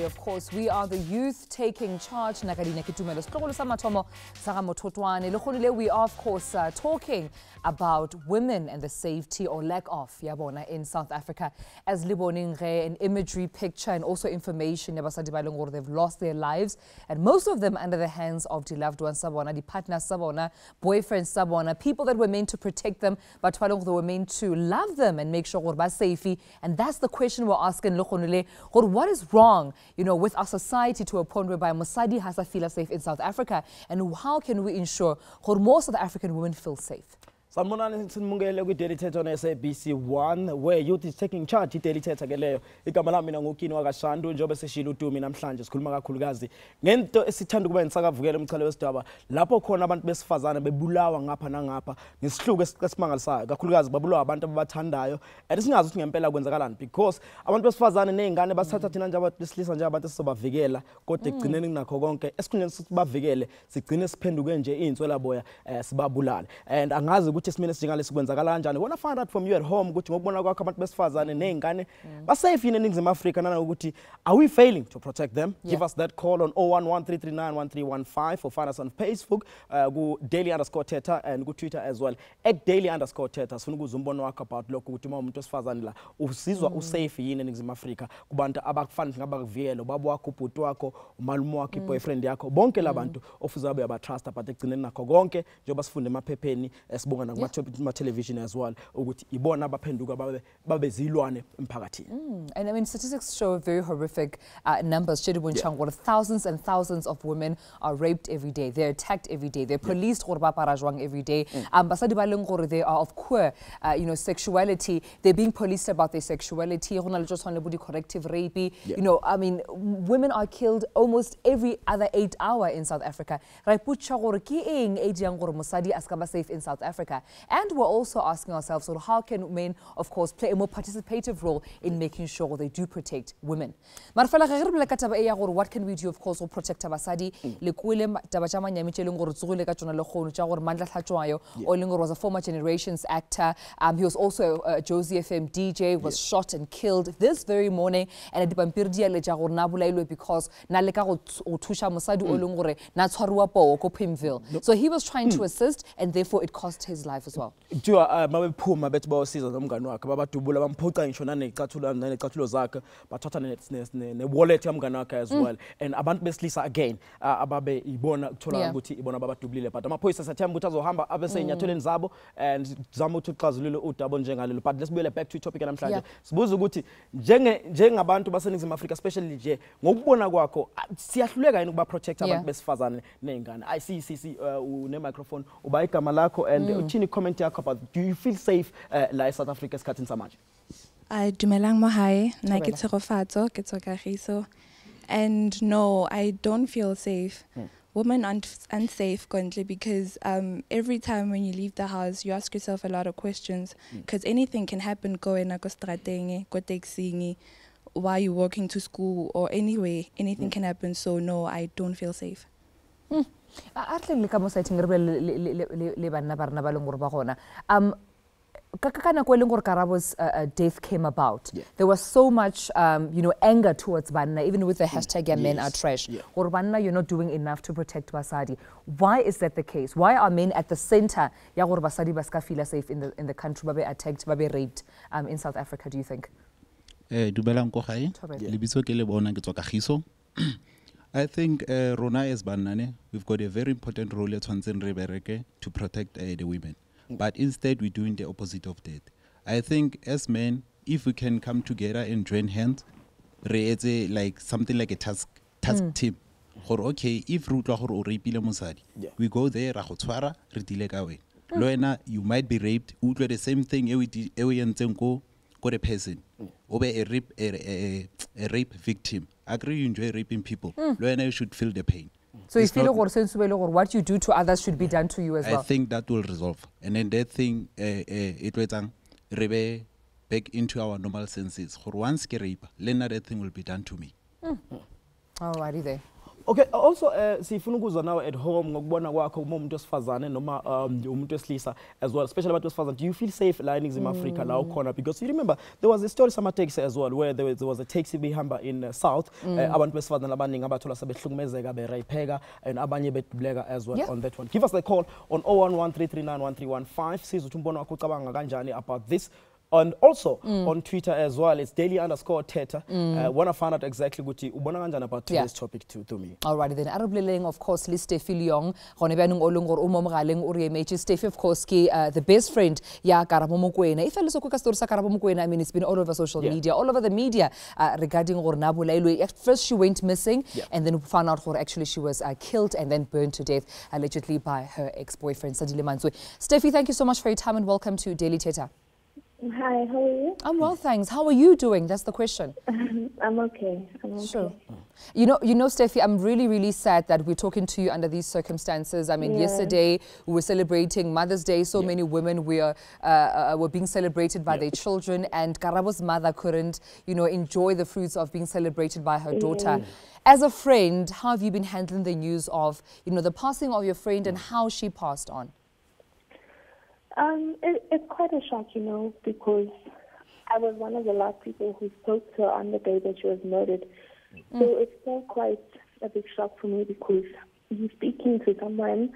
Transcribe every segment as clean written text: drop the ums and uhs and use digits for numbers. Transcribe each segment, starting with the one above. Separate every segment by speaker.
Speaker 1: Of course, we are the youth taking charge. Tumelo Mothotoane. We are, of course, talking about women and the safety or lack of in South Africa. As an imagery, picture, and also information, they've lost their lives, and most of them under the hands of the loved ones, the partners, boyfriends, people that were meant to protect them, but they were meant to love them and make sure they're safe. And that's the question we're asking, what is wrong, with our society to a point whereby Mosadi has to feel safe in South Africa, and how can we ensure more South African women feel safe?
Speaker 2: Sanibonani sinimungele ku Daily Thetha on SABC 1 where youth is taking charge. Daily Thetha ke leyo igama lami mina nguKini waka Shandu njobe seshilo uTumi namhlanje sikhuluma kakhulukazi ngento esithanda kuba insakavukela umchalo wesidaba lapho khona abantu besifazana bebulawa ngapha nangapha ngesihluku esimangalisayo kakhulukazi babulawa abantu ababathandayo singazi ukuthi ngempela kwenzakalani because abantu besifazana nezingane basathatha thina nje abantu besilisa nje abantu sizobavikela kodwa egcineni kunakho konke esikhundleni sibavikele sigcine siphenduke nje inswela boya sibabulala and angazi ukuthi simene sijengale sikwenzakala kanjani. Wona find out from you at home ukuthi ngokubona kwakho abantu besifazane nezingane ba safe in eNingizimu Afrika nana ukuthi are we failing to protect them? Give us that call on 0113391315 or find us on Facebook ku daily_Thetha and ku Twitter as well @daily_Thetha. Sifuna ukuzwa umbono wakho about lokho ukuthi uma umuntu wesifazane la usizwa usafe yini eNingizimu Afrika kubantu abakufana ngabakuvikela ubaba wakho ubhuti wakho umalume wakho iboyfriend yakho bonke labantu ofuza babe abatrust but egcineni nakho konke njengoba sifunde emaphepheni esibonga kuma television as well ukuthi ibona abaphenduka babe zilwane emphakathini.
Speaker 1: And I mean statistics show very horrific numbers. Thousands and thousands of women are raped every day. They're attacked every day. They're policed every day. They are of queer sexuality. They're being policed about their sexuality. Corrective rape. I mean women are killed almost every other 8 hours in South Africa. Safe in South Africa. And we're also asking ourselves, so how can men, of course, play a more participative role in making sure they do protect women? What can we do, of course, to protect Abasadi? Was a former Generations actor. He was also a Josie FM DJ, was shot and killed this very morning. And because so he was trying to assist, and therefore it cost his life as well.
Speaker 2: Mabephuma bethi bawusiza nomngane wakhe babadubula bamphuca ngisho nanecathulo zakhe bathatha ne-wallet yamngane wakhe as well and abantu besilisa again ababe ibona ukuthola ukuthi ibona babadubulile but amaphoyisa sathemba ukuthi azohamba abeseyinyatheleni zabo and zama ukuthi uxazulule udaba njengalelo. But let's be back to topic namhlanje sibuza ukuthi njengabantu baseNingizimu Afrika especially nje ngokubona kwakho siyahluleka yini ukuba protect abantu besifazane nezingane. I see une microphone uba igama lakho and uthini comment yakho about do you feel safe la South Africa esikhathini samanje?
Speaker 3: Dumelang mahai na ke tsegofatso ke tsokagiso and no I don't feel safe. Women aren't unsafe currently because every time when you leave the house you ask yourself a lot of questions because anything can happen going go strateng go taxing while you're walking to school or anyway anything can happen, so no I don't feel safe.
Speaker 1: Atle le ka mo siting re le banna barna ba leng gore ba gona. Ka nako e leng gore Karabo's death came about, there was so much anger towards banna, even with the hashtag men are trash. Gore banna, you're not doing enough to protect basadi. Why is that the case? Why are men at the center ya gore basadi ba ska feel safe in the country, ba be attacked, ba be raped in South Africa, do you think?
Speaker 4: Dumelang ko gae lebitso ke le bona ke tsoka giso. I think rona as banane we've got a very important role at tshwantseng re bereke to protect the women, but instead we're doing the opposite of that. I think as men, if we can come together and join hands, re etse like something like a task team. Gore okay, if re utlwa gore o rapile mosadi, we go there ra go tshwara re dile ka we. Loena you might be raped, utlwe the same thing e we entseng ko the person. Obe a rape victim. Agree you enjoy raping people. Loena you should feel the pain.
Speaker 1: So you feel what you do to others should be done to you as well?
Speaker 4: I think that will resolve. And then that thing, it will rebe back into our normal senses. For once ke rape, then that thing will be done to me.
Speaker 1: Alrighty there.
Speaker 2: Okay, also sifuna ukuzwa nawe at home ngokubona kwakho uma umuntu osifazane noma umuntu wesilisa as well, especially abantu besifazane. Do you feel safe la in Africa la ukhona? Because you remember there was a story sama taxi as well where there was a taxi behamba in South, abantu besifazane abaningi abathola sebehlukumezeka beraypheka and abanye bedubuleka as well on that one. Give us the call on 0113391315 sizuthi umbono wakho ucabanga kanjani about this. And also on Twitter as well, it's daily_Thetha. Want to find out exactly what you about today's topic to me.
Speaker 1: Alrighty then. Arableling of course, Steffi Leong, Honebanung Olungor Umomraling Uriamechi, Steffi of course, the best friend, ya Karabo Mokoena. If I look at Karabo Mokoena, I mean, it's been all over social media, all over the media regarding Ornabulailu. At first she went missing and then found out actually she was killed and then burned to death, allegedly by her ex-boyfriend, Sadile Manswe. Steffi, thank you so much for your time and welcome to Daily Thetha.
Speaker 5: Hi, how are you?
Speaker 1: I'm well, thanks. How are you doing? That's the question.
Speaker 5: I'm okay.
Speaker 1: Sure. You know, Steffi, I'm really, really sad that we're talking to you under these circumstances. I mean, yesterday we were celebrating Mother's Day. So many women were being celebrated by their children, and Karabo's mother couldn't, enjoy the fruits of being celebrated by her daughter. As a friend, how have you been handling the news of, the passing of your friend and how she passed on?
Speaker 5: It's quite a shock, because I was one of the last people who spoke to her on the day that she was murdered. So it's still quite a big shock for me because you're speaking to someone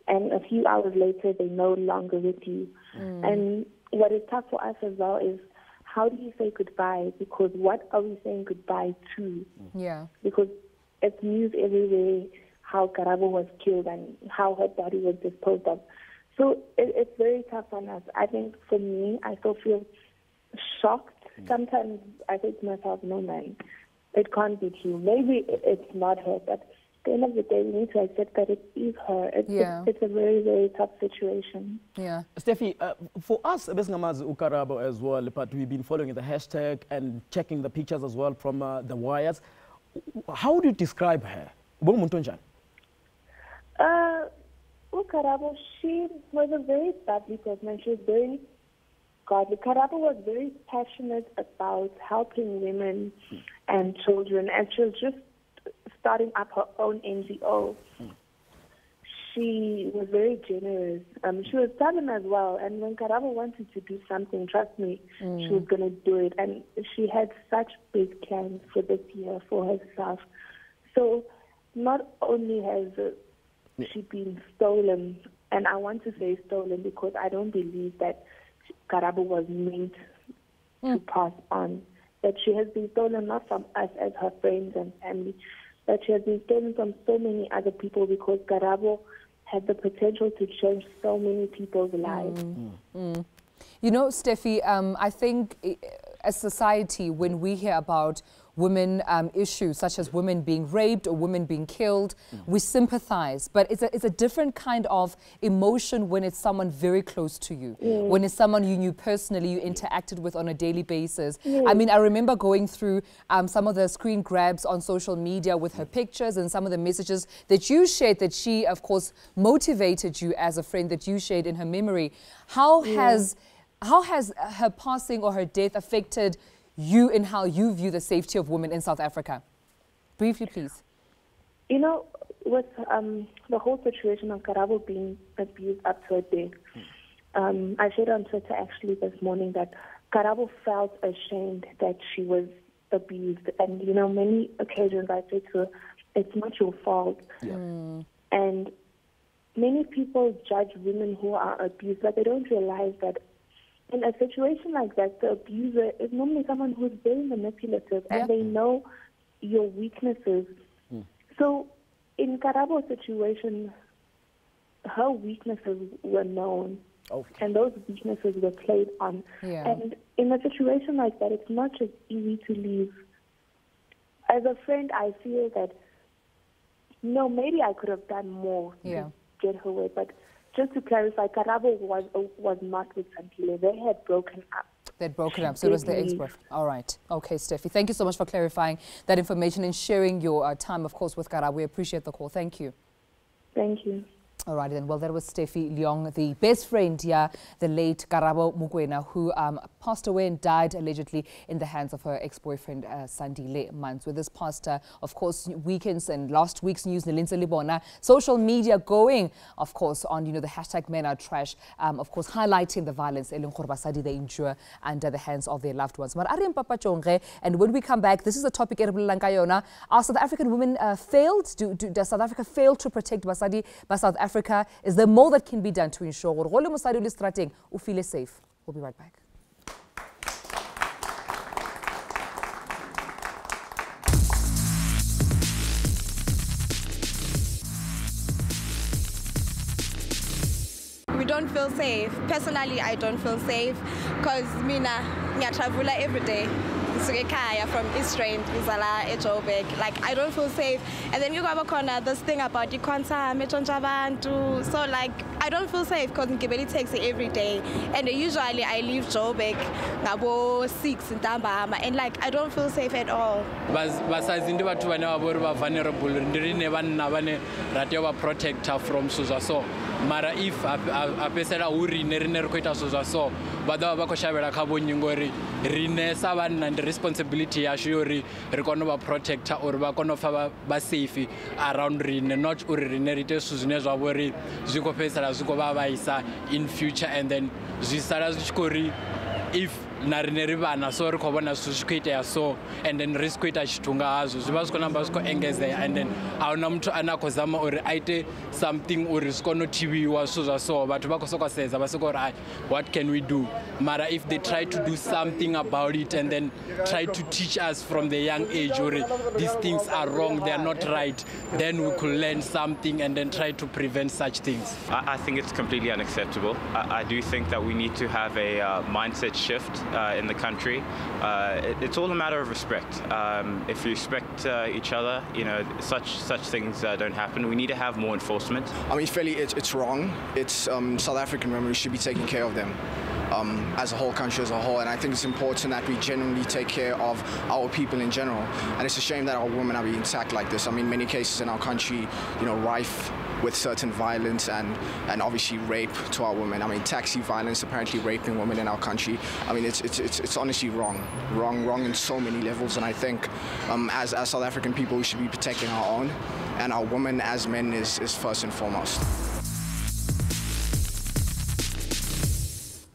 Speaker 5: and a few hours later they're no longer with you. And what is tough for us as well is how do you say goodbye? Because what are we saying goodbye to?
Speaker 1: Yeah.
Speaker 5: Because it's news everywhere how Karabo was killed and how her body was disposed of. So it's very tough on us. I think for me, I still feel shocked. Sometimes I say to myself, no man, it can't be true. Maybe it's not her, but at the end of the day, we need to accept that it is her. It's a very, very tough situation.
Speaker 1: Yeah.
Speaker 2: Steffi, for us, Karabo as well, but we've been following the hashtag and checking the pictures as well from the wires. How do you describe her?
Speaker 5: Karabo, she was a very bubbly person and she was very godly. Karabo was very passionate about helping women and children, and she was just starting up her own NGO. She was very generous. She was stubborn as well, and when Karabo wanted to do something, trust me, she was going to do it. And she had such big plans for this year for herself. So not only has she's been stolen, and I want to say stolen because I don't believe that Karabo was meant to pass on. That she has been stolen not from us as her friends and family, but she has been stolen from so many other people because Karabo had the potential to change so many people's lives.
Speaker 1: Steffi, I think as society, when we hear about women issues such as women being raped or women being killed, we sympathize. But it's a different kind of emotion when it's someone very close to you, when it's someone you knew personally, you interacted with on a daily basis. I mean, I remember going through some of the screen grabs on social media with her pictures and some of the messages that you shared, that she, of course, motivated you as a friend, that you shared in her memory. How has her passing or her death affected you and how you view the safety of women in South Africa? Briefly, please.
Speaker 5: with the whole situation of Karabo being abused up to a day, I shared on Twitter actually this morning that Karabo felt ashamed that she was abused. And, you know, many occasions I said to her, it's not your fault. Yeah. And many people judge women who are abused, but they don't realize that in a situation like that, the abuser is normally someone who's very manipulative and they know your weaknesses. So in Karabo's situation, her weaknesses were known. And those weaknesses were played on. And in a situation like that, it's not just easy to leave. As a friend, I feel that, no, maybe I could have done more to get her away. But just to clarify, Karabo was not with Sandile. They had broken up.
Speaker 1: They'd broken up, so it was the ex-boyfriend. All right. Okay, Steffi. Thank you so much for clarifying that information and sharing your time, of course, with Karabo. We appreciate the call. Thank you.
Speaker 5: Thank you.
Speaker 1: All right, then. Well, that was Steffi Leong, the best friend, the late Karabo Mokoena, who passed away and died allegedly in the hands of her ex-boyfriend, Sandile Mantswe. With this past, of course, weekends and last week's news, Nelinse Libona, social media going, of course, on, the hashtag Men Are Trash, of course, highlighting the violence they endure under the hands of their loved ones. And when we come back, this is the topic, are South African women failed? Does South Africa fail to protect Basadi by South Africa? Is there more that can be done to ensure we feel safe? We'll be right back.
Speaker 6: We don't feel safe. Personally, I don't feel safe because I travel every day. From East Rand, like I don't feel safe. And then you have this thing about the so like I don't feel safe because Nkibeli takes it every day. And usually I leave Joburg about 6 in Tambama and like I don't feel safe at all.
Speaker 7: Protector from Suzaso. Mara if a pesera uri neriner koita Suzaso, Bada Bakoshavera Kabonyingori, Rine Savan and the responsibility Ashuri, Reconova protector or Bakonova Basifi around Rine, not Urinерite Suzneza worry, Zuko Pesara Zukova Isa in future and then Zisara Zukori if Narineriva, so Kobana Suskita so and then Risquita Shitunga, Zubasko Nambasko Engeze, and then our name to Anakozama or Ite something or Riscono TV or Suza so, but Tobacco says, Abasoko, what can we do? Mara, if they try to do something about it and then try to teach us from the young age, or these things are wrong, they are not right, then we could learn something and then try to prevent such things.
Speaker 8: I think it's completely unacceptable. I do think that we need to have a mindset shift in the country. It's all a matter of respect. If you respect each other, such things don't happen. We need to have more enforcement.
Speaker 9: I mean, fairly, it's wrong. It's South African women, we should be taking care of them as a whole country as a whole. And I think it's important that we genuinely take care of our people in general. And it's a shame that our women are being attacked like this. I mean, many cases in our country, rife with certain violence and obviously rape to our women. I mean, taxi violence, apparently raping women in our country. I mean, it's honestly wrong in so many levels. And I think as South African people, we should be protecting our own, and our women as men is first and foremost.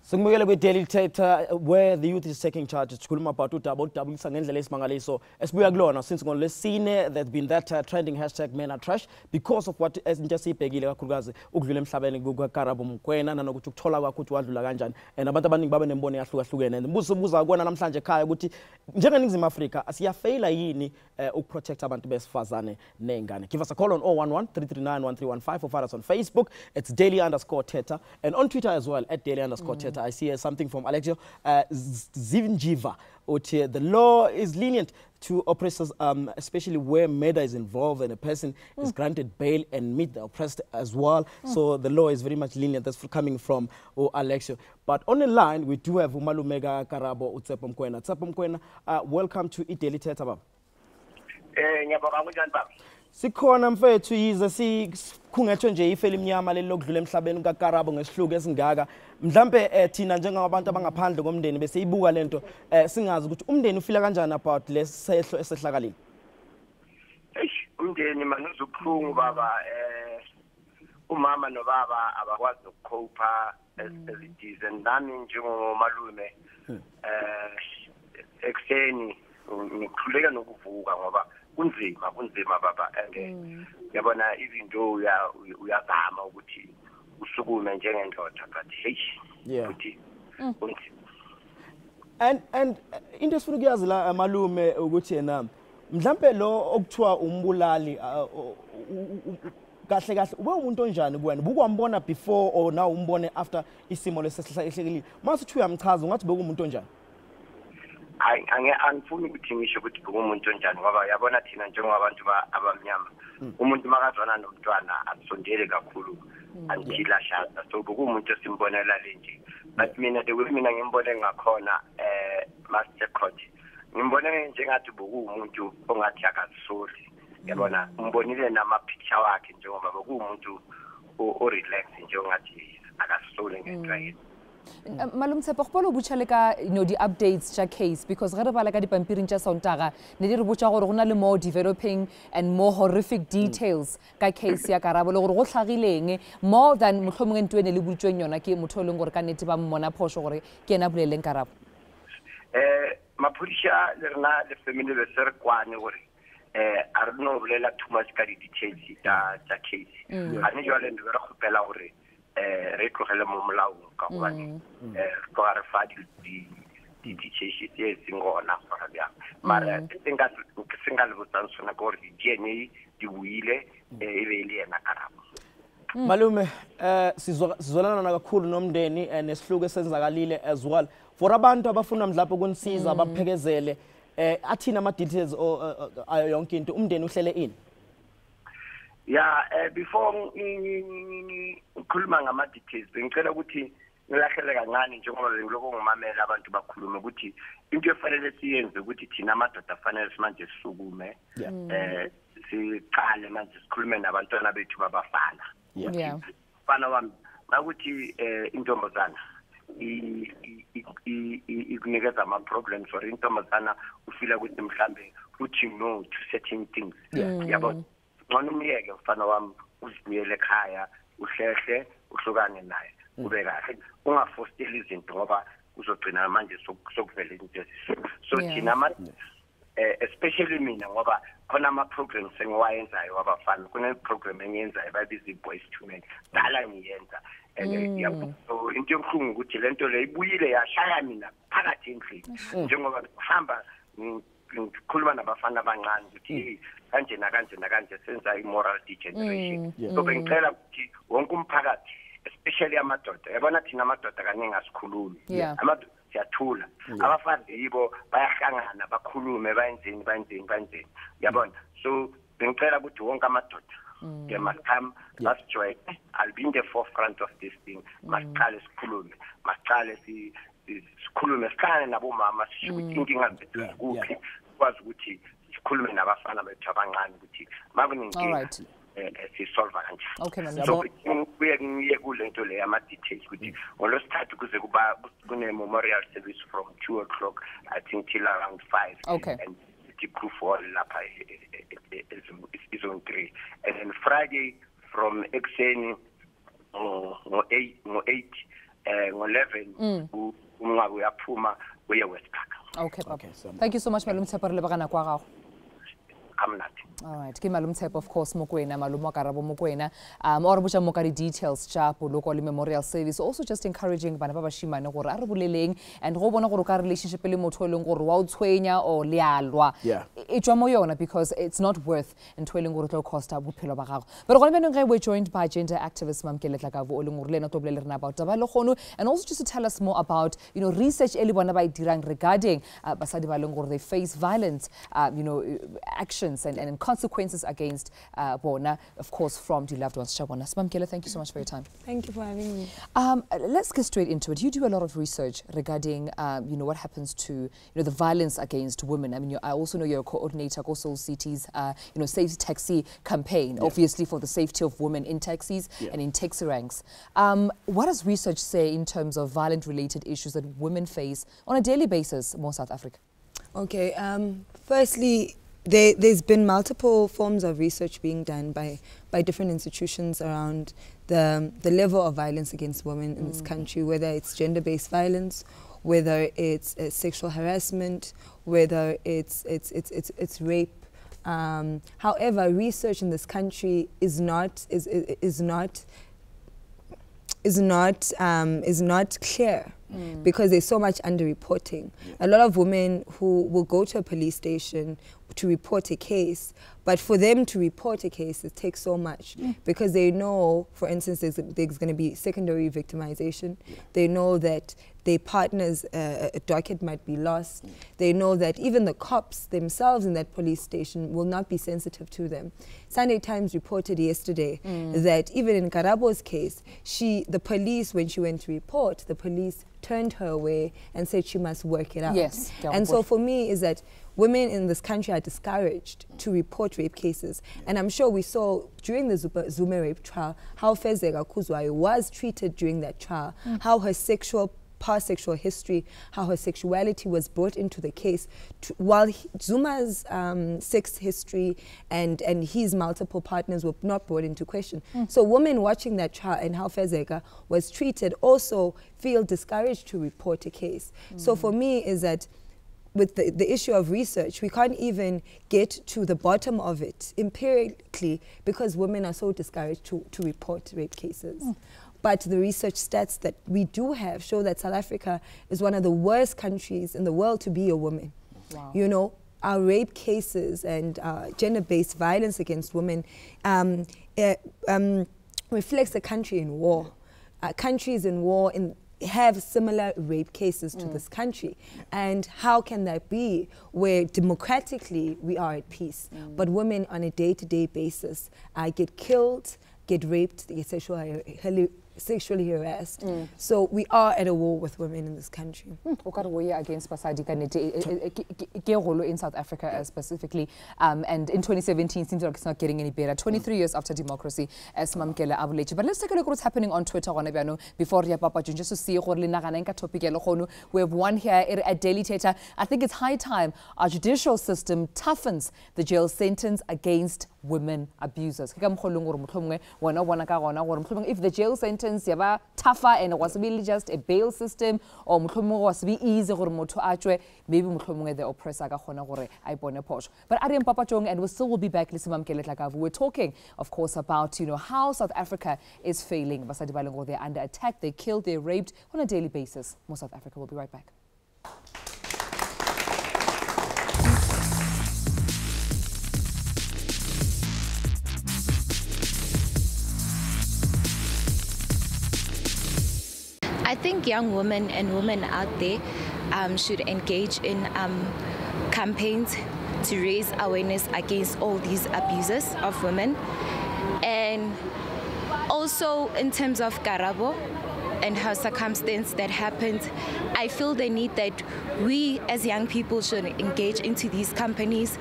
Speaker 2: Singibuyele kwi-Daily Thetha where the youth is taking charge. Sikhuluma about udabulisa ngendlela esimangaliso esibuya kulona since ngoLwesine there's been that trending hashtag Men Are Trash because of what ezinto siyibhekile kakhulukazi ukudlula emhlabeni kukaKarabo Mokoena nanokuthi ukuthola kwakho ukuthi wadlula kanjani and abantu abaningi babe nembono yahlukahlukene and buza kuona namhlanje ekhaya ukuthi njengeNingizimu Afrika asiyafeyila yini ukuprotect abantu besifazane nengane. Give us a call on 011-339-1315 or follow us on Facebook. It's daily_Thetha and on Twitter as well at daily_Thetha. I see something from Alexio Zivinjiva. The law is lenient to oppressors, especially where murder is involved and a person is granted bail and meet the oppressed as well. So the law is very much lenient. That's coming from Alexio. But on the line, we do have Umalumega Karabo Tsepo Mokoena. Tsepo Mokoena, welcome to Daily Thetha, Baba. Sikhona mfethu yize sikhungethwe nje ifele iminyama leli lokudlula emhlabeni kaKarabo ngesihluku esingaka mhlambe thina njengabantu abangaphandle komndeni bese ibuka lento singazi ukuthi umndeni ufila kanjani about lesehlo esehlakalile.
Speaker 10: umndeni manuzubuhlungu baba umama nobaba abakwazi ukucopa as it is, and nami njengomalume ekseni ngikhuleka nokuvuka ngoba kunzima baba, and yabona izinto uyazama ukuthi usukume njengendoda, but futhi
Speaker 2: and into esifuna ukuyazi la malume ukuthi yena mhlambe lo okuthiwa umbulali kahle ube umuntu onjani kuwena, bukwambona before or now umbone after isimo lesihlehlekile, mase uthi uyamchaza ungathi bekumuntu onjani?
Speaker 10: Angifuni ukuthi ngisho ukuthi bekumuntu onjani ngoba yabona thina njengabantu abamnyama umuntu makazwana nomntwana asondele kakhulu until ashada, so bekumuntu esimbonela nje. But mina mina ngimbone ngakhona master coach ngimbone njengathi bekumuntu ongathi akazisoli, yabona umbonile nama picture wakhe njengoba bekumuntu o relax njengathi akasoli ngento.
Speaker 1: Malum Tshepo go polo butcha le ka di updates tja case, because re re bala ka dipampiring tja Sontaga ne di re botsa gore go na le more developing and more horrific details ka case ya Karabo le gore go tlhagileng more than mohlomong ntwene le butsweng yona ke motho le gore ka nete ba mmona phosho gore ke ena boleleng Karabo.
Speaker 10: Maphodisa le rena le family le se re kwane gore a re no bolela too much ka di details tja case ga ne jwale le re gopela gore re tlogele mo molaong ka gobane go re fa di details tse sengona fara bja mara singa le botsang sona gore di DNA di buile e be le ena Karabo.
Speaker 2: Malume sizolana kakhulu nomndeni nesihluko esenzakalile as well for abantu abafuna mdlapho ukunisiza baphekezele athina ama details ayo yonke into umndeni uhlele ini?
Speaker 10: Before ngikhuluma ngama details bengicela ukuthi ngilahlele kancane njengoba ngiloko ngimamela abantu bakhuluma ukuthi into efanele siyenze ukuthi thina amadoda afanele manje sisukume siqale manje sikhulume nabantwana bethu babafana. Bafana wami ukuthi intombazana ikunikeza ama problems or intombazana ufila ukuthi mhlambe uthi no to certain things. Yabo ngona umyeke mfana wami uzibuyele ekhaya uhlehle uhlukane naye ube kahle ungafosteli izinto ngoba uzogcina manje sokuvela into so thina especially mina ngoba khona ama programs engiwayenzayo wabafana kuna program engiyenzayo babizi boys to men dala ngiyenza so into yokuhlungu ukuthi lento le ibuyile yashaya mina phakathi endlini njengoba uhamba ngikhuluma nabafana abancane ukuthi kanje senza i-moral degeneration. So bengicela ukuthi wonke umphakathi especially amadoda yabona thina amadoda kaningi asikhulumi amadoda siyathula abafazi yibo bayahlangana bakhulume bayenzeni yabona. So bengicela ukuthi wonke amadoda they must come, let's join. I'll be in the forefront of this thing. Masiqale sikhulume sikhulume sikhane nabo mama sisho ukuthi inkinga zethu kuphi kwazi ukuthi sikhulume nabafana bethu abancane ukuthi makuninkinga sisolve kanjani. So kuye kulento le ama details ukuthi ngolosithathu kuze kuba kune memorial service from 2 o'clock I think till around 5 and the proof all lapha is on 3 and then Friday from ekseni ngo8 ngo11 umnqabu uyaphuma uye Westpark.
Speaker 1: Okay, thank you so much Malum Tshepo re lebagana kwa gago. All right, ke Malum Tshepo of course mokwena Malumo Karabo mokwena or bucha mo ka di details tja poloko le memorial service, also just encouraging bana ba bashimane gore a re boleleng and go bona gore ka relationship le motho eleng gore wa utshwenya o le alwa e tswa mo yona because it's not worth ntweleng gore tlo costa bophelo ba gago. But go le we're joined by gender activist Mamkeletla Kavu o leng gore le na to bolelena about taba le gono, and also just to tell us more about research ele bona ba dirang regarding basadi ba leng gore they face violent actions and consequences against bona, of course, from the loved ones. Shabona Smamkele, thank you so much for your time.
Speaker 3: Thank you for having me.
Speaker 1: Let's get straight into it. You do a lot of research regarding what happens to the violence against women. I mean, I also know you're a coordinator of Soul City's Safe Taxi campaign, obviously for the safety of women in taxis and in taxi ranks. What does research say in terms of violent-related issues that women face on a daily basis in South Africa?
Speaker 11: Okay, firstly, There's been multiple forms of research being done by different institutions around the level of violence against women in this country, whether it's gender-based violence, whether it's sexual harassment, whether it's rape. However, research in this country is not clear. Because there's so much underreporting. A lot of women who will go to a police station to report a case, but for them to report a case, it takes so much because they know, for instance, there's going to be secondary victimization. They know that their partner's docket might be lost. They know that even the cops themselves in that police station will not be sensitive to them. Sunday Times reported yesterday that even in Karabo's case, the police, when she went to report, the police turned her away and said she must work it out.
Speaker 1: Yes.
Speaker 11: And so for me is that women in this country are discouraged to report rape cases. And I'm sure we saw during the Zume rape trial how Fezeka Kuzwayo was treated during that trial, how her past sexual history, how her sexuality was brought into the case, while Zuma's sex history and his multiple partners were not brought into question. So women watching that trial and how Fezeka was treated also feel discouraged to report a case. So for me is that with the issue of research, we can't even get to the bottom of it empirically because women are so discouraged to report rape cases. But the research stats that we do have show that South Africa is one of the worst countries in the world to be a woman.
Speaker 1: Wow.
Speaker 11: You know, our rape cases and gender-based violence against women reflects a country in war. Countries in war have similar rape cases to this country. And how can that be where democratically we are at peace, but women on a day-to-day basis get killed, get raped, get sexually harassed. So we are at a war with women in this country.
Speaker 1: Against Basadi in South Africa specifically, and in 2017 seems like it's not getting any better. 23 years after democracy, as Mamkele Abulechi. But let's take a look at what's happening on Twitter before Papa just to see topic. We have one here at Daily Thetha. I think it's high time our judicial system toughens the jail sentence against women abusers. If the jail sentence yaba tougher and it was really just a bail system, or was be easy maybe the oppressor but Ariam Papa Chong, and we still will be back. We're talking, of course, about how South Africa is failing. They're under attack, they're killed, they're raped on a daily basis. More South Africa. We'll be right back.
Speaker 12: I think young women and women out there should engage in campaigns to raise awareness against all these abuses of women. And also in terms of Karabo and her circumstance that happened, I feel the need that we as young people should engage into these campaigns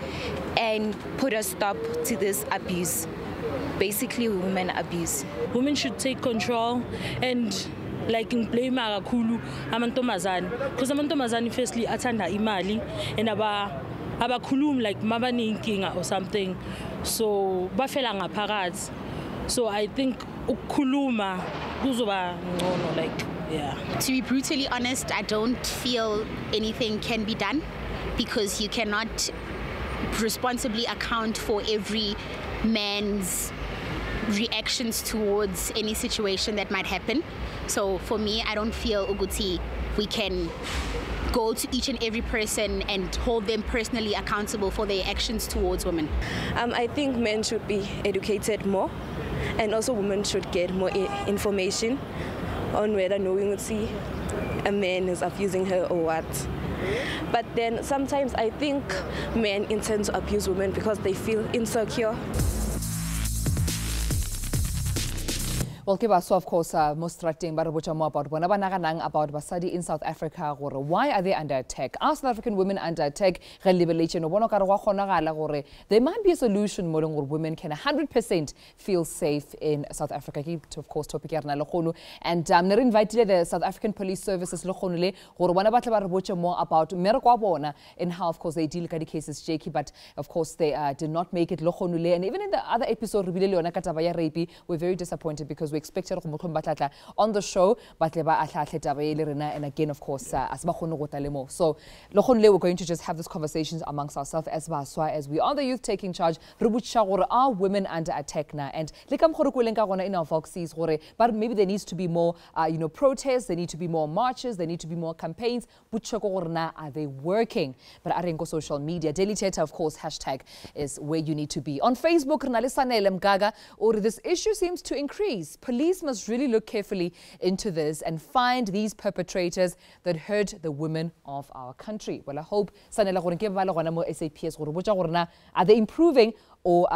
Speaker 12: and put a stop to this abuse, basically women abuse.
Speaker 13: Women should take control and like in blame kakhulu amantombazane, because amantombazane firstly athanda imali and abakhulumi like mabanenkinga or something, so bafela ngaphakathi. So I think ukukhuluma kuzoba ngcono, like, yeah.
Speaker 14: To be brutally honest, I don't feel anything can be done because you cannot responsibly account for every man's reactions towards any situation that might happen. So for me, I don't feel Uguti we can go to each and every person and hold them personally accountable for their actions towards women.
Speaker 15: I think men should be educated more, and also women should get more information on whether knowing a man is abusing her or what. But then sometimes I think men intend to abuse women because they feel insecure.
Speaker 1: Well, give us, of course, most threatening, but more about about basadi in South Africa. Why are they under attack? Are South African women under attack? There might be a solution where women can 100% feel safe in South Africa. Of course, topic and I'm invited the South African Police Services more about and how, of course, they deal with the cases, Jakey, but of course they did not make it. And even in the other episode, we're very disappointed because we expected on the show, but and again, of course, so we're going to just have these conversations amongst ourselves as we are the youth taking charge. Are women under attack now? And in our voxes, but maybe there needs to be more, protests. There need to be more marches. There need to be more campaigns. Are they working? But aren't social media. Daily Thetha, of course, hashtag is where you need to be. On Facebook, or this issue seems to increase. Police must really look carefully into this and find these perpetrators that hurt the women of our country. Well, I hope SAPS are they improving or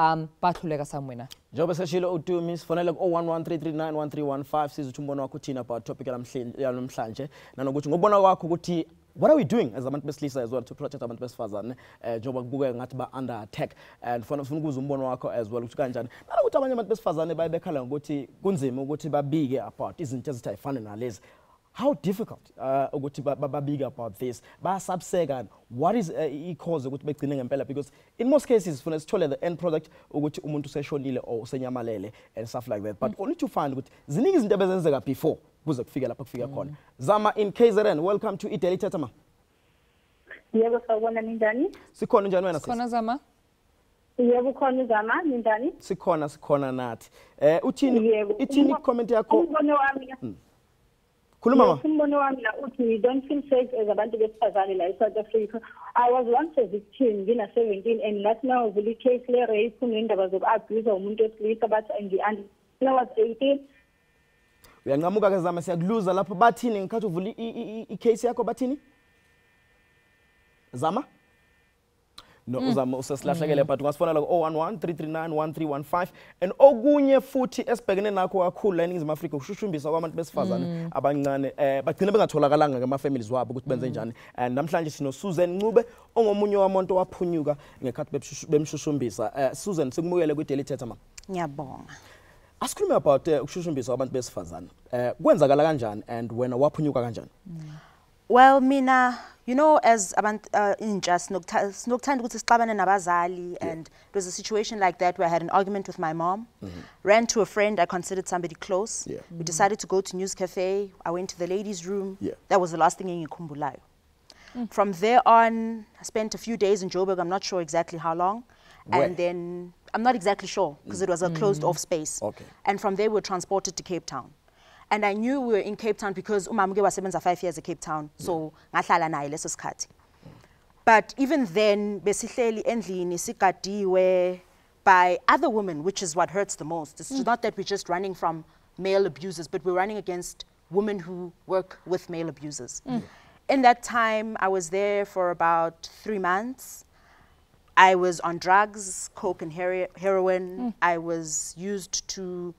Speaker 1: bathulega somewhere?
Speaker 2: Jobe seshilo utumi sifonela ku 0113391315 sizothi umbono wakho uthina about topic namhlanje nanokuthi ngobona kwakho ukuthi what are we doing as abantu besilisa as well to protect abantu besifazane njoba kubuka ngathi ba under attack and funa ukuza umbono wakho as well ukuthi kanjani nalokuthi abanye abantu besifazane bayibekhala ngokuthi kunzima ukuthi babike about izinto ezithi ayifane nalezi. How difficult ukuthi babike about this? Basabseka. What is cause ukuthi begcine ngempela? Because in most cases funa sithole the end product ukuthi umuntu useshonile or usenyamalele and stuff like that. But only to find ukuthi ziningi izinto ebezenzeka before kuze kufike lapha kufika khona. Zama in KZN, welcome to Daily Thetha ma.
Speaker 16: Yebo sawubona ninjani?
Speaker 2: Sikhona njani wena
Speaker 1: sikhona Zama?
Speaker 16: Yebo khona Zama ninjani?
Speaker 2: Sikhona nathi. Ithini comment yakho?
Speaker 16: Umbono wami.
Speaker 2: Khuluma ma.
Speaker 16: Umbono wami la uthi we don't feel safe as abantu besifazane la South Africa. I was once a victim ngina 17 and that now vuli case le rape kunendaba zokubuse umuntu wesilisa but and I was 18.
Speaker 2: Uyanqamuka ke Zama siyakuluza lapho bathini ngikhathi uvula case yakho bathini? Zama? No, uzama usesilahlekele but ungasifonela ku 0113391315 and okunye futhi esibhekene nakho kakhulu la eNingizimu Afrika ukushushumbisa kwabantu besifazane abancane bagcina bengatholakalanga ngama families wabo ukuthi benze njani. And namhlanje sino Susan Ncube ongomunye wamonto waphunyuka ngekhathi bemshushumbisa. Susan sikumukele ku Daily Thetha ma.
Speaker 17: Ngiyabonga.
Speaker 2: Asikhulume about ukushushumbisa kwabantu besifazane. Kwenzakala kanjani and wena waphunyuka kanjani?
Speaker 17: Well, mina, you know, as inja sinokuthanda ukuthi sixabane nabazali, and there was a situation like that where I had an argument with my mom, ran to a friend I considered somebody close. We decided to go to News Cafe. I went to the ladies' room. That was the last thing engikhumbulayo. From there on, I spent a few days in Joburg. I'm not sure exactly how long.
Speaker 2: Where?
Speaker 17: And then, I'm not exactly sure because it was a closed off space. And from there, we were transported to Cape Town. And I knew we were in Cape Town because umamuke wasebenza 5 years in Cape Town, so ngahlala naye leso sikhathi. But even then, besihleli endlini sigadiwe by other women, which is what hurts the most. It's not that we're just running from male abusers, but we're running against women who work with male abusers. In that time, I was there for about 3 months. I was on drugs, coke and heroin. I was used to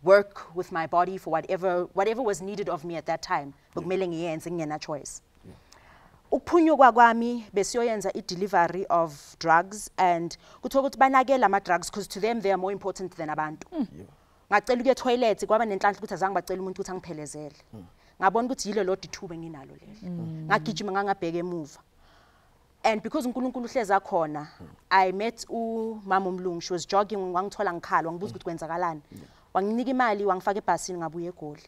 Speaker 17: work with my body for whatever was needed of me at that time. Bekumele ngiyenze ngina choice. Ukuphunyuka kwami besiyoyenza delivery of drugs and kuthiwa ukuthi banakela ama drugs because to them they are more important than abantu. Ngacela ukuye toilet kwaba nenhlanhla ukuthi azange bacela umuntu ukuthi angiphelezele. Ngabona ukuthi yilo lodwa ithuba enginalo leli. Ngagijima ngangabheka emuva. And because uNkulunkulu uhlezi akhona, I met umama umlungu. She was jogging, wangithola ngikhala, wangibuza ukuthi kwenzakalani. Wanginika imali, wangifaka ebhasini ngabuye eGoli.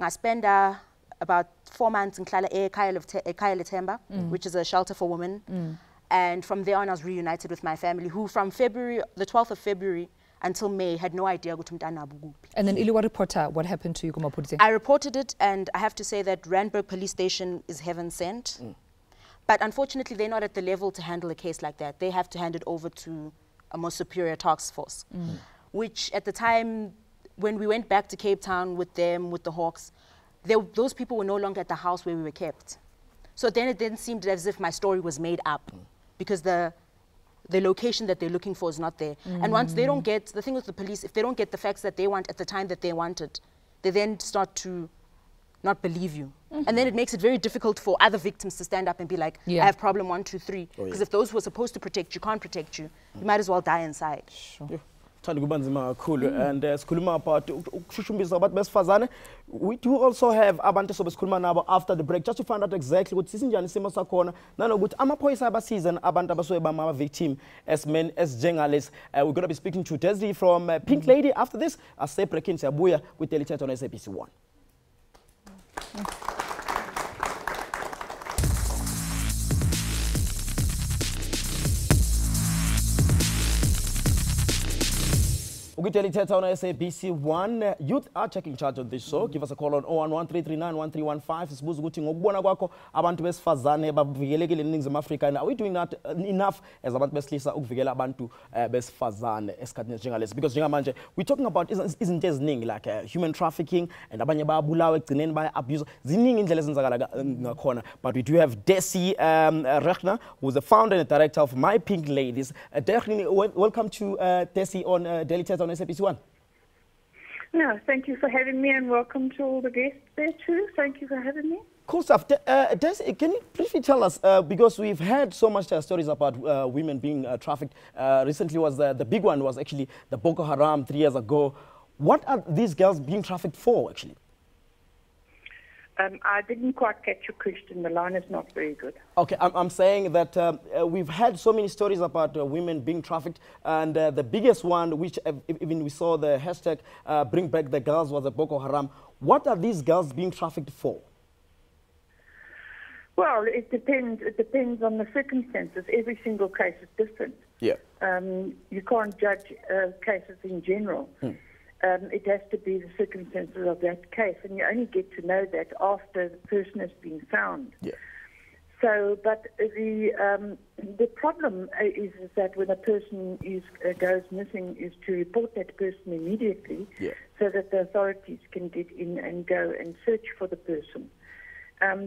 Speaker 17: Ngaspenda about 4 months ngihlala ekhaya leThemba, which is a shelter for women. And from there on I was reunited with my family, who from February, the 12th of February until May had no idea ukuthi umntana abukuphi.
Speaker 1: And then Iliwa reporter, what happened to you kumapulisi?
Speaker 17: I reported it, and I have to say that Randburg Police Station is heaven sent. But unfortunately, they're not at the level to handle a case like that. They have to hand it over to a more superior task force, which at the time, when we went back to Cape Town with them, with the Hawks, those people were no longer at the house where we were kept. So then it didn't seem as if my story was made up, because the the location that they're looking for is not there. And once they don't get, the thing with the police, if they don't get the facts that they want at the time that they want it, they then start to not believe you. And then it makes it very difficult for other victims to stand up and be like, I have problem 1, 2, 3. Because if those who are supposed to protect you can't protect you, you might as well die inside.
Speaker 2: Sure. And sikhuluma about ukushushumbisa abantu besifazane. We do also have abantu sobesikhuluma nabo after the break, just to find out exactly ukuthi sisinjani isimo sakhona nanokuthi amaphoyisa abasiza abantu abasuke bama victim as men as journalists. We're going to be speaking to Thetha from Pink Lady after this. Ase breaking siyabuya with Daily Thetha on SABC 1. Daily Thetha on SABC 1. Youth are taking charge of this show. Give us a call on 011-339-1315. Sibuza ukuthi ngokubona kwakho abantu besifazane bavikelekile eNingizimu Afrika, and are we doing that enough as abantu besilisa ukuvikela abantu besifazane esikhathini esinjengalesi? Because njengamanje we're talking about izinto eziningi like human trafficking, and abanye bayabulawa ekugcineni baya abuse. Ziningi indlela ezenzakala ngakhona. But we do have Desi Rechner, who's the founder and director of My Pink Ladies. Definitely welcome to Desi on Daily Thetha on SABC 1.
Speaker 18: No, thank you for having me, and welcome to all the guests there too. Thank you for having me.
Speaker 2: Cool stuff. Desi, can you briefly tell us, because we've had so much stories about women being trafficked. Recently was the big one was actually the Boko Haram 3 years ago. What are these girls being trafficked for actually?
Speaker 18: I didn't quite catch your question. The line is not very good.
Speaker 2: Okay, I'm saying that we've had so many stories about women being trafficked, and the biggest one, which even we saw the hashtag Bring Back the Girls, was the Boko Haram. What are these girls being trafficked for?
Speaker 18: Well, it depends. It depends on the circumstances. Every single case is different.
Speaker 2: Yeah.
Speaker 18: You can't judge cases in general. It has to be the circumstances of that case, and you only get to know that after the person has been found.
Speaker 2: Yeah.
Speaker 18: So, but the problem is that when a person goes missing, is to report that person immediately, so that the authorities can get in and go and search for the person.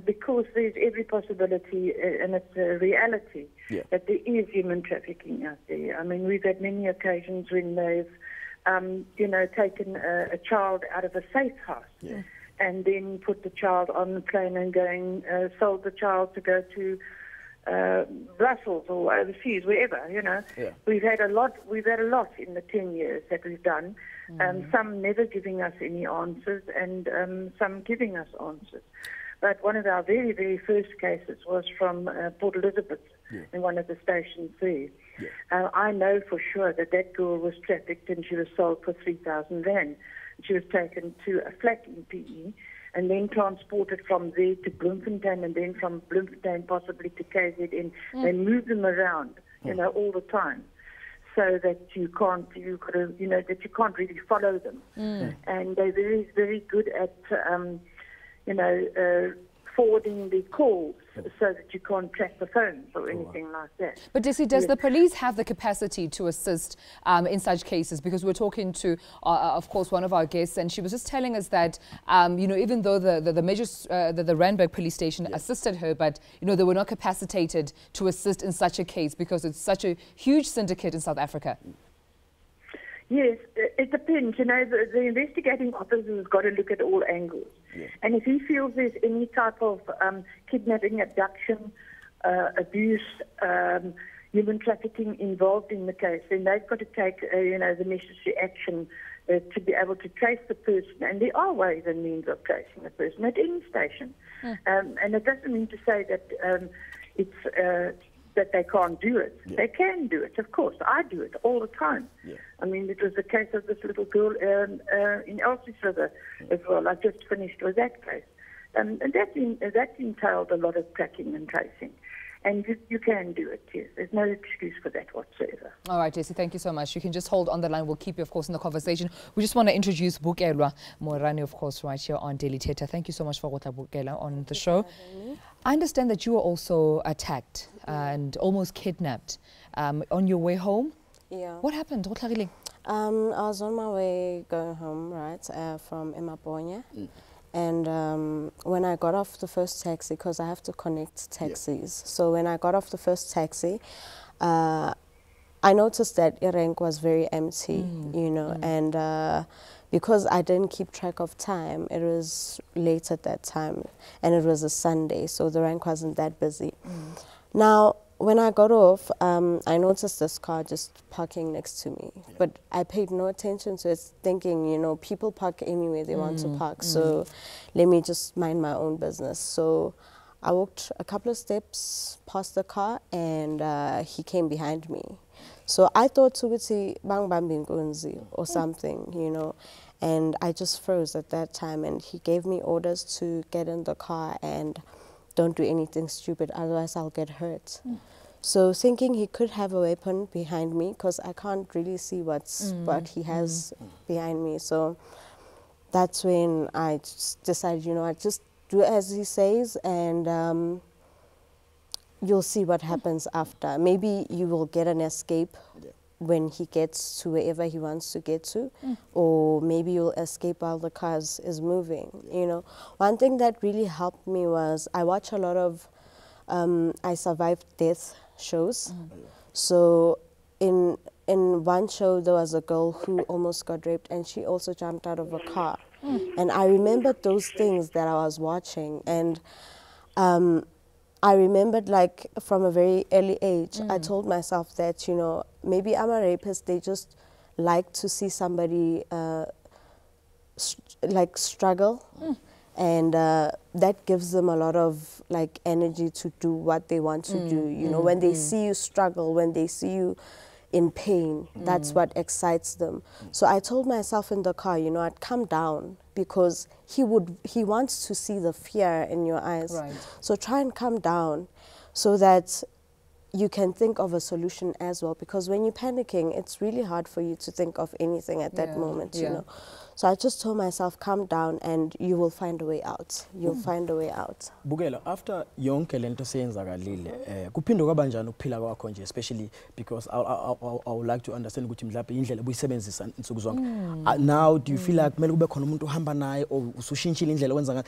Speaker 18: Because there's every possibility, and it's a reality, that there is human trafficking out there. I mean, we've had many occasions when they've taken a child out of a safe house and then put the child on the plane and sold the child to go to Brussels or overseas, wherever, We've had a lot in the 10 years that we've done, some never giving us any answers, and some giving us answers. But one of our very, very first cases was from Port Elizabeth in one of the stations there. I know for sure that girl was trafficked and she was sold for 3,000 rand. She was taken to a flat in PE and then transported from there to Bloemfontein, and then from Bloemfontein possibly to KZN. They moved them around, all the time, so that you can't really follow them. And they're very, very good at forwarding the calls so that you can't track the phones or anything like that.
Speaker 1: But Desi, does the police have the capacity to assist in such cases? Because we're talking to, of course, one of our guests, and she was just telling us that, even though the Randburg police station assisted her, but, they were not capacitated to assist in such a case because it's such a huge syndicate in South Africa.
Speaker 18: Yes, it depends. The investigating officer has got to look at all angles. And if he feels there's any type of kidnapping, abduction, abuse, human trafficking involved in the case, then they've got to take, the necessary action to be able to trace the person. And there are ways and means of tracing the person at any station. And it doesn't mean to say that that they can't do it. They can do it, of course. I do it all the time. I mean, it was the case of this little girl in Elsie River as well. I just finished with that case. And that entailed a lot of tracking and tracing. And you can do it, yes. There's no excuse for that whatsoever.
Speaker 1: All right, Desi, thank you so much. You can just hold on the line. We'll keep you, of course, in the conversation. We just want to introduce Bukelwa Morani, of course, right here on Daily Thetha. Thank you so much for Gota Bukela on the show. I understand that you were also attacked and almost kidnapped on your way home.
Speaker 19: Yeah.
Speaker 1: What happened?
Speaker 19: I was on my way going home, right, from Emaponya. And when I got off the first taxi, because I have to connect taxis, so when I got off the first taxi, I noticed that rank was very empty, you know, and because I didn't keep track of time, it was late at that time, and it was a Sunday, so the rank wasn't that busy. Now, when I got off, I noticed this car just parking next to me, but I paid no attention to it, thinking, you know, people park anywhere they want to park, so let me just mind my own business. So I walked a couple of steps past the car, and he came behind me. So I thought Tubuti bang bambing gunzi or something, you know, and I just froze at that time, and he gave me orders to get in the car and don't do anything stupid, otherwise I'll get hurt. So thinking he could have a weapon behind me, because I can't really see what he has behind me. So that's when I just decided, you know, I just do as he says, and you'll see what happens after. Maybe you will get an escape when he gets to wherever he wants to get to, or maybe you'll escape while the car is moving, you know. One thing that really helped me was I watch a lot of I survived death shows. So in one show there was a girl who almost got raped, and she also jumped out of a car. And I remembered those things that I was watching, and I remembered, like, from a very early age, I told myself that, you know, maybe I'm a rapist, they just like to see somebody like struggle, and that gives them a lot of, like, energy to do what they want to do, you know, when they see you struggle, when they see you in pain, that's what excites them. So I told myself in the car, you know, I'd come down, because he wants to see the fear in your eyes. Right. So try and come down so that you can think of a solution as well, because when you're panicking, it's really hard for you to think of anything at that moment, you know. So I just told myself, calm down and you will find a way out. You'll find a way out.
Speaker 2: Bugela, after yonke lento seyenzakalile, kuphinde kwaba njani ukuphila kwakho nje, especially because I would like to understand ukuthi mhlawumbe indlela obuyisebenzisa insuku zonke. Now do you feel like kumele kube khona umuntu ohamba naye or usushintshile indlela wenza ngayo?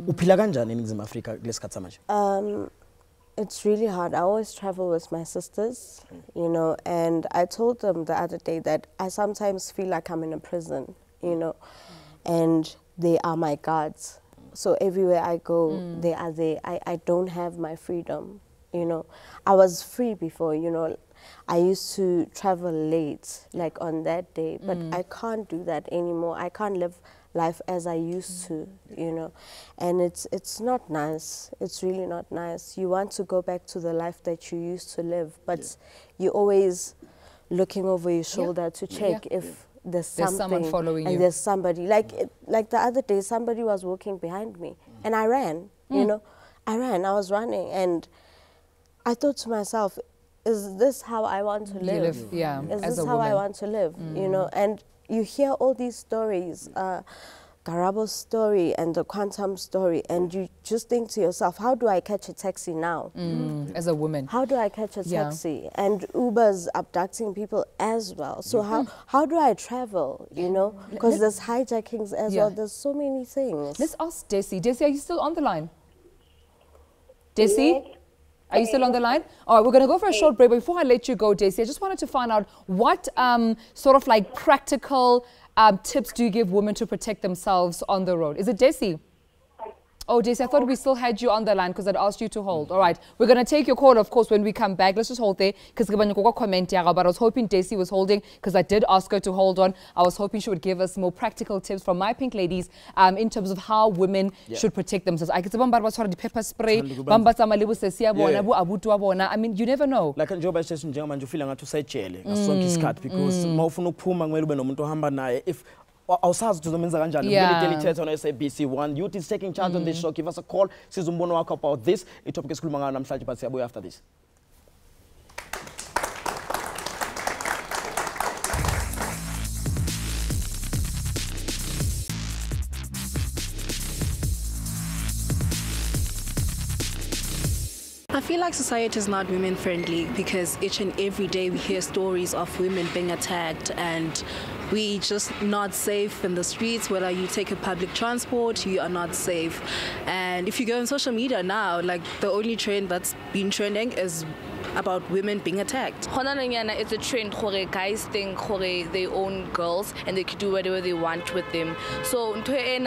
Speaker 2: Uphila kanjani eNingizimu Afrika kulesikhathi samanje?
Speaker 19: It's really hard. I always travel with my sisters, you know, and I told them the other day that I sometimes feel like I'm in a prison, you know, and they are my guards. So everywhere I go, they are there. I don't have my freedom, you know. I was free before, you know. I used to travel late, like on that day, but I can't do that anymore. I can't live life as I used to, you know, and it's not nice. It's really not nice. You want to go back to the life that you used to live, but you're always looking over your shoulder to check if there's
Speaker 1: someone following
Speaker 19: and
Speaker 1: you.
Speaker 19: there's somebody. Like the other day, somebody was walking behind me, and I ran. You know, I ran. I was running, and I thought to myself, is this how I want to live? Is this how I want to live? You know, and you hear all these stories, Garabo's story and the Quantum story, and you just think to yourself, how do I catch a taxi now?
Speaker 1: As a woman.
Speaker 19: How do I catch a taxi? And Uber's abducting people as well. So how do I travel, you know? Because there's hijackings as well. There's so many things.
Speaker 1: Let's ask Desi. Desi, are you still on the line? Desi? Are you still on the line? All right, we're going to go for a short break. But before I let you go, Desi, I just wanted to find out what sort of like practical tips do you give women to protect themselves on the road? Is it Desi? Oh, Desi, I thought we still had you on the line because I'd asked you to hold. All right, we're going to take your call, of course, when we come back. Let's just hold there because but I was hoping Desi was holding because I did ask her to hold on. I was hoping she would give us more practical tips from my pink ladies in terms of how women should protect themselves. I the pepper spray, I mean, you never know.
Speaker 2: Like njengoba session njengamanje ufila ngathi usejele ngasonke isikhathi because mawufuna ukuphuma kumele ube nomuntu ohamba naye if awusazi ukuthi uzomenza kanjani kumele Thetha on SABC1 youth is taking charge on this show. Give us a call sizumbono wakho about this itopic esikhuluma ngayo namhlanje but siyabuya after this.
Speaker 20: I feel like society is not women friendly because each and every day we hear stories of women being attacked and we just not safe in the streets. Whether you take a public transport, you are not safe. And if you go on social media now, like the only trend that's been trending is about women being attacked.
Speaker 15: It's a trend where guys think they own girls and they can do whatever they want with them. So it's a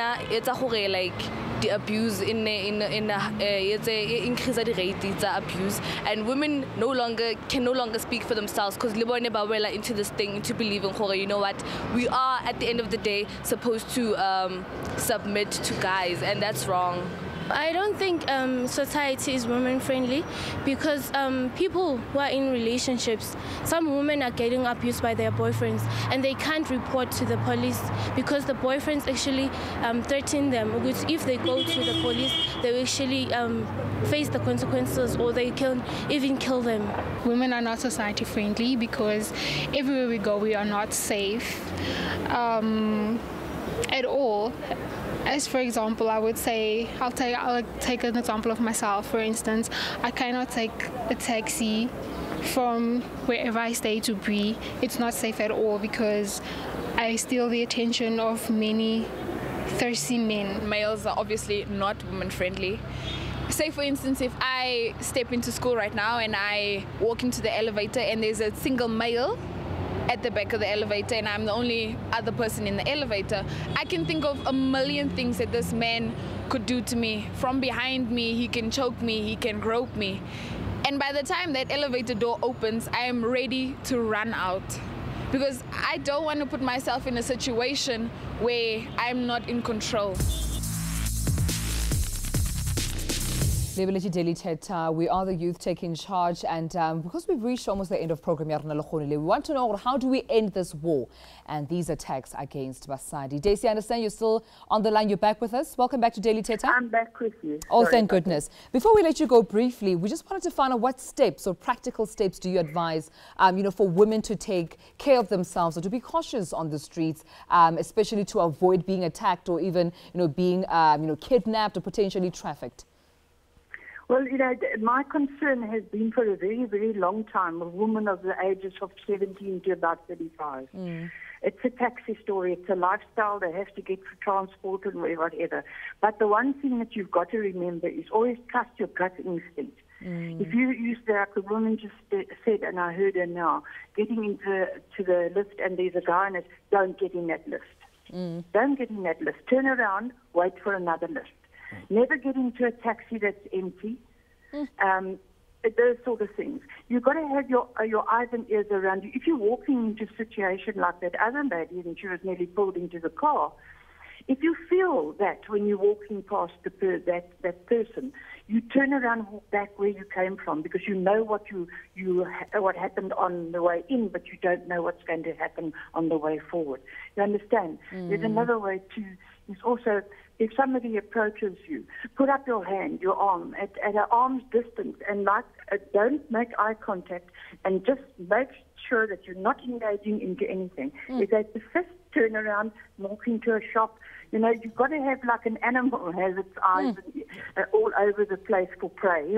Speaker 15: like the abuse it's a increase the rate it's abuse, and women can no longer speak for themselves because they into this thing, into believing you know what, we are at the end of the day supposed to submit to guys, and that's wrong.
Speaker 21: I don't think society is women friendly because people who are in relationships, some women are getting abused by their boyfriends and they can't report to the police because the boyfriends actually threaten them. If they go to the police, they will actually face the consequences, or they can even kill them.
Speaker 22: Women are not society friendly because everywhere we go we are not safe at all. As for example, I would say, I'll take an example of myself. For instance, I cannot take a taxi from wherever I stay to Bree. It's not safe at all because I steal the attention of many thirsty men.
Speaker 23: Males are obviously not women friendly. Say for instance, if I step into school right now and I walk into the elevator and there's a single male at the back of the elevator and I'm the only other person in the elevator, I can think of a million things that this man could do to me. From behind me, he can choke me, he can grope me. And by the time that elevator door opens, I am ready to run out because I don't want to put myself in a situation where I'm not in control.
Speaker 1: Thetha, we are the youth taking charge, and because we've reached almost the end of program, we want to know how do we end this war and these attacks against Basadi. Daisy, I understand you're still on the line. You're back with us. Welcome back to Daily Thetha.
Speaker 18: I'm back with you.
Speaker 1: Oh,
Speaker 18: Sorry,
Speaker 1: thank goodness. Before we let you go briefly, we just wanted to find out what steps or practical steps do you advise, for women to take care of themselves or to be cautious on the streets, especially to avoid being attacked or even, being, kidnapped or potentially trafficked.
Speaker 18: Well, my concern has been for a very, very long time of women of the ages of 17 to about 35. It's a taxi story. It's a lifestyle. They have to get for transport and whatever. But the one thing that you've got to remember is always trust your gut instinct. If you use like the woman just said, and I heard her now, getting into the lift and there's a guy in it, don't get in that lift. Don't get in that lift. Turn around, wait for another lift. Never get into a taxi that's empty. Those sort of things. You've got to have your eyes and ears around you. If you're walking into a situation like that other lady and she was nearly pulled into the car, if you feel that when you're walking past that person, you turn around and walk back where you came from because you know what what happened on the way in, but you don't know what's going to happen on the way forward. You understand? There's another way too. It's also, if somebody approaches you, put up your hand, your arm, at an arm's distance, and don't make eye contact, and just make sure that you're not engaging into anything. If they persist, turn around, walk into a shop. You've got to have like an animal has its eyes all over the place for prey.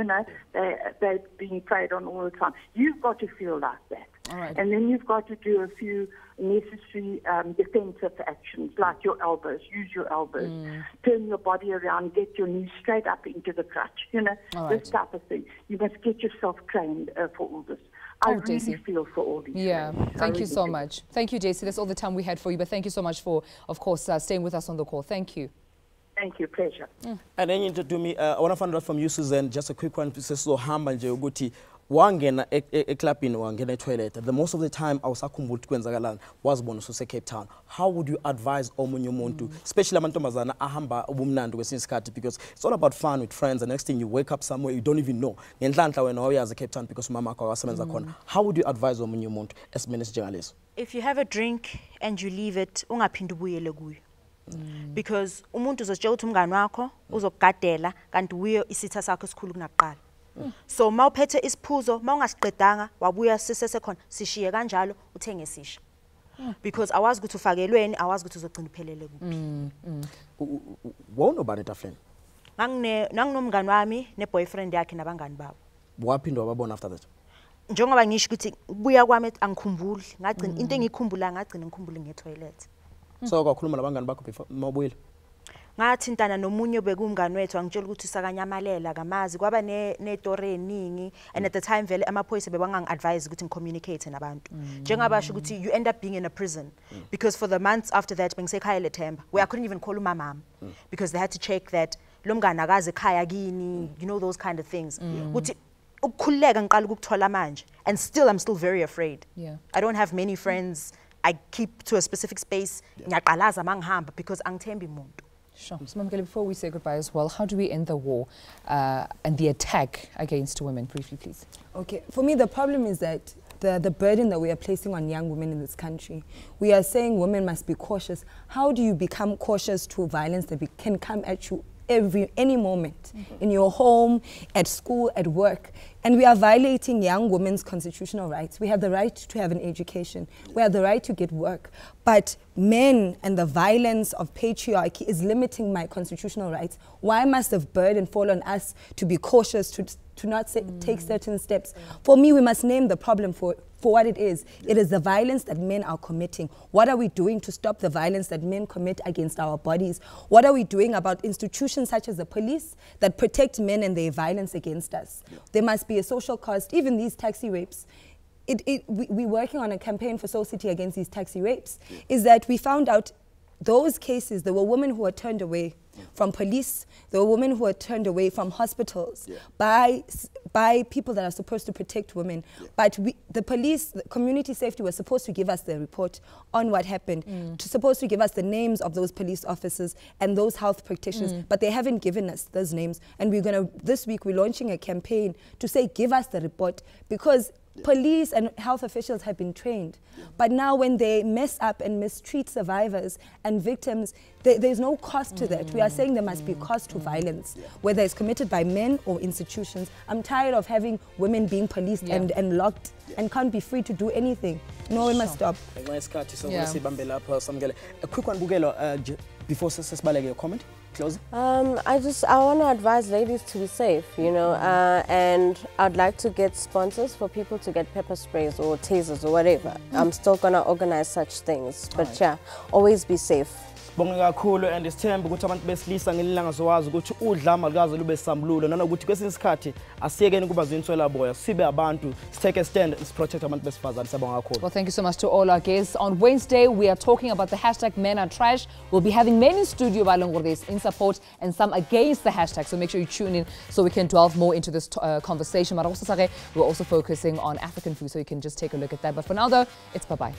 Speaker 18: They're being preyed on all the time. You've got to feel like that.
Speaker 1: All right.
Speaker 18: And then you've got to do a few necessary defensive actions, like your elbows. Use your elbows. Turn your body around. Get your knees straight up into the crutch. This type of thing. You must get yourself trained for all this. I really feel for all these things.
Speaker 1: Thank you so much. Thank you, JC. That's all the time we had for you, but thank you so much for, of course, staying with us on the call. Thank you.
Speaker 18: Thank you. Pleasure.
Speaker 2: And then you to me, I want to find out from you, Susan, just a quick one. So hamba nje ukuthi wangena eclubini wangena toilet. The most of the time I was akhumbula kwenzakalana was bona so Cape Town. How would you advise omunye umuntu, especially amantombazana ahamba ubumnandi kwesinye isikhathi, because it's all about fun with friends, and next thing you wake up somewhere you don't even know. Ngenhlanhla wena wayazi Cape Town because mama akho wasebenza khona. How would you advise omunye umuntu esimene sinjengaleso?
Speaker 17: If you have a drink and you leave it, ungaphindi ubuyele kuyo. Because umuntu uzotshela ukuthi umngane wakho uzokugadela kanti uyo isitha sakho esikhulu kunakuqala. So mawuphethe isiphuzo mawungasiqedanga wabuya sisesekhona sishiye kanjalo uthenge sisha. Because awazi ukuthi ufakelweni, awazi ukuthi uzogcina uphelele kuphi.
Speaker 2: Wawunobani etafuleni?
Speaker 17: Nanginomngane wami neboyfriend yakhe nabangani babo.
Speaker 2: Waphindwa wababona after that?
Speaker 17: Njengoba ngisho ukuthi kubuya kwami angikhumbuli, ngagcina into engikhumbula ngagcina ngikhumbule ngetoilet.
Speaker 2: So kwakhuluma nabangani bakho before mawubuyile?
Speaker 17: ngathintana nomunye bekumngani wethu angitshela ukuthi sakanyamalela kamazi kwaba netore eningi and at the time vele amaphoyisa bebangangi-advise ukuthi ngicommunicate nabantu njengabasho ukuthi you end up being in a prison because for the months after that bengisekhaya lethemba where I couldn't even call umamam because they had to check that lo mngani akaze ekhaya kini, you know, those kind of things ukuthi ukukhululeka ngiqala ukuthola manje and still I'm still very afraid. I don't have many friends. I keep to a specific space ngiyaqalaza mangihamba because angithembi umuntu.
Speaker 1: Sure. So, Mamkele, before we say goodbye as well, how do we end the war and the attack against women? Briefly, please.
Speaker 11: Okay. For me, the problem is that the burden that we are placing on young women in this country, we are saying women must be cautious. How do you become cautious to violence that can come at you any moment in your home, at school, at work? And we are violating young women's constitutional rights. We have the right to have an education. We have the right to get work. But men and the violence of patriarchy is limiting my constitutional rights. Why must the burden fall on us to be cautious, to not take certain steps? For me, we must name the problem for what it is. It is the violence that men are committing. What are we doing to stop the violence that men commit against our bodies? What are we doing about institutions such as the police that protect men and their violence against us? There must be a social cost. Even these taxi rapes, we're working on a campaign for Soul City against these taxi rapes, is that we found out those cases, there were women who were turned away from police, there were women who were turned away from hospitals by people that are supposed to protect women. But the police, the community safety was supposed to give us the report on what happened, supposed to give us the names of those police officers and those health practitioners, but they haven't given us those names. And this week we're launching a campaign to say, give us the report, because police and health officials have been trained. But now when they mess up and mistreat survivors and victims, there's no cost to that. We are saying there must be cost to violence, whether it's committed by men or institutions. I'm tired of having women being policed and locked and can't be free to do anything. No, we must stop.
Speaker 2: A quick one, Bugelo, before Sisbalege, your comment? Closing?
Speaker 19: I want to advise ladies to be safe, you know, and I'd like to get sponsors for people to get pepper sprays or tasers or whatever. I'm still going to organize such things, but yeah, always be safe.
Speaker 2: Bonga kakhulu and isithemba ukuthi abantu besilisa ngelilanga zowazi ukuthi udlama lukaze lube sambululo nanokuthi kwesinye isikhathi asiyekeni kuba zinswela boya sibe abantu take a stand and protect abantu besifazane. Siyabonga kakhulu.
Speaker 1: Well, thank you so much to all our guests. On Wednesday, we are talking about the hashtag Men Are Trash. We'll be having men in studio in support and some against the hashtag. So make sure you tune in so we can delve more into this conversation. But also, we're also focusing on African food, so you can just take a look at that. But for now, though, it's bye-bye.